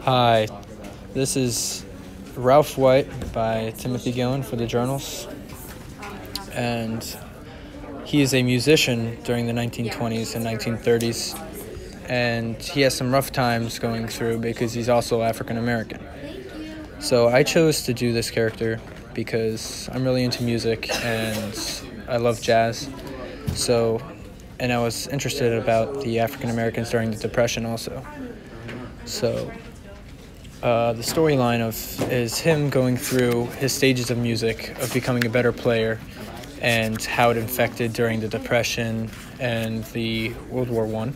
Hi, this is Ralph White by Timothy Gillen for the journals, and he is a musician during the 1920s and 1930s, and he has some rough times going through because he's also African American. So I chose to do this character because I'm really into music and I love jazz. And I was interested about the African Americans during the Depression also. So the storyline is him going through his stages of music, of becoming a better player, and how it infected during the Depression and the World War I.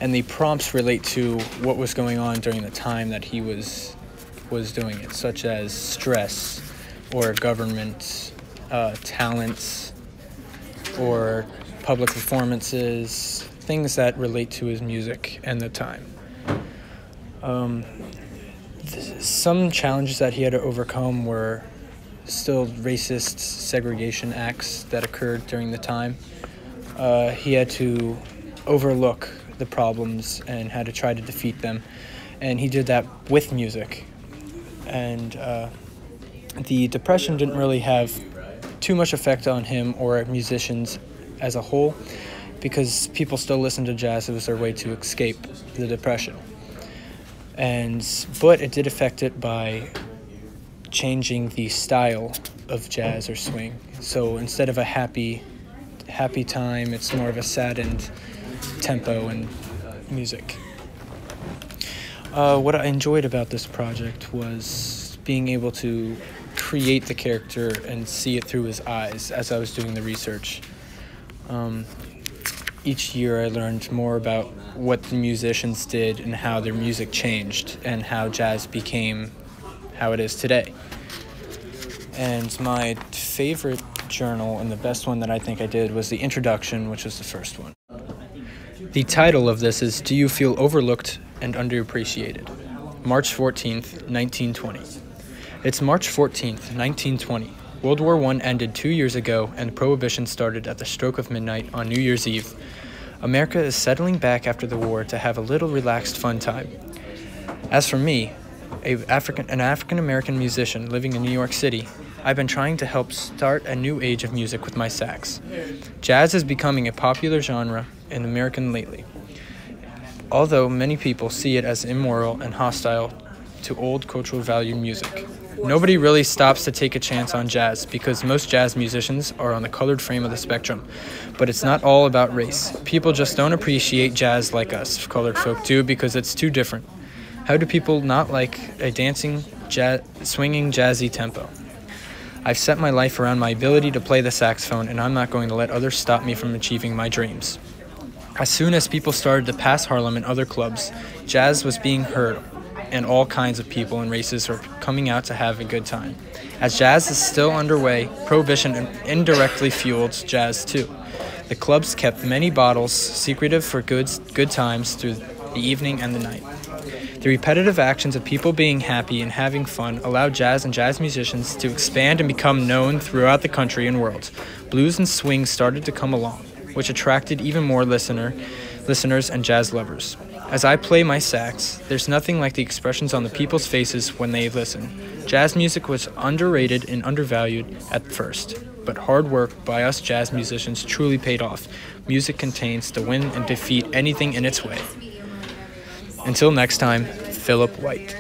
And the prompts relate to what was going on during the time that he was doing it, such as stress or government, talents, or public performances, things that relate to his music and the time. Some challenges that he had to overcome were still racist segregation acts that occurred during the time. He had to overlook the problems and had to try to defeat them, and he did that with music. And the Depression didn't really have too much effect on him or musicians as a whole, because people still listened to jazz. It was their way to escape the Depression. But it did affect it by changing the style of jazz or swing. So instead of a happy time, it's more of a saddened tempo and music. What I enjoyed about this project was being able to create the character and see it through his eyes as I was doing the research. Each year I learned more about what the musicians did and how their music changed and how jazz became how it is today. And my favorite journal and the best one that I think I did was the introduction, which was the first one. The title of this is "Do You Feel Overlooked and Underappreciated?" March 14th, 1920. It's March 14th, 1920. World War I ended 2 years ago, and Prohibition started at the stroke of midnight on New Year's Eve. America is settling back after the war to have a little relaxed fun time. As for me, an African-American musician living in New York City, I've been trying to help start a new age of music with my sax. Jazz is becoming a popular genre in America lately, although many people see it as immoral and hostile to old cultural value music. Nobody really stops to take a chance on jazz because most jazz musicians are on the colored frame of the spectrum. But it's not all about race. People just don't appreciate jazz like us colored folk do because it's too different. How do people not like a dancing, swinging, jazzy tempo? I've set my life around my ability to play the saxophone, and I'm not going to let others stop me from achieving my dreams. As soon as people started to pass Harlem and other clubs, jazz was being heard, and all kinds of people and races are coming out to have a good time. As jazz is still underway, Prohibition indirectly fueled jazz too. The clubs kept many bottles secretive for good times through the evening and the night. The repetitive actions of people being happy and having fun allowed jazz and jazz musicians to expand and become known throughout the country and world. Blues and swing started to come along, which attracted even more listeners and jazz lovers. As I play my sax, there's nothing like the expressions on the people's faces when they listen. Jazz music was underrated and undervalued at first, but hard work by us jazz musicians truly paid off. Music contains to win and defeat anything in its way. Until next time, Philip White.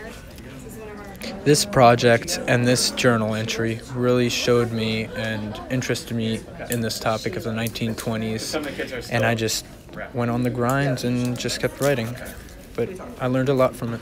This project and this journal entry really showed me and interested me in this topic of the 1920s, and I just went on the grind and just kept writing. But I learned a lot from it.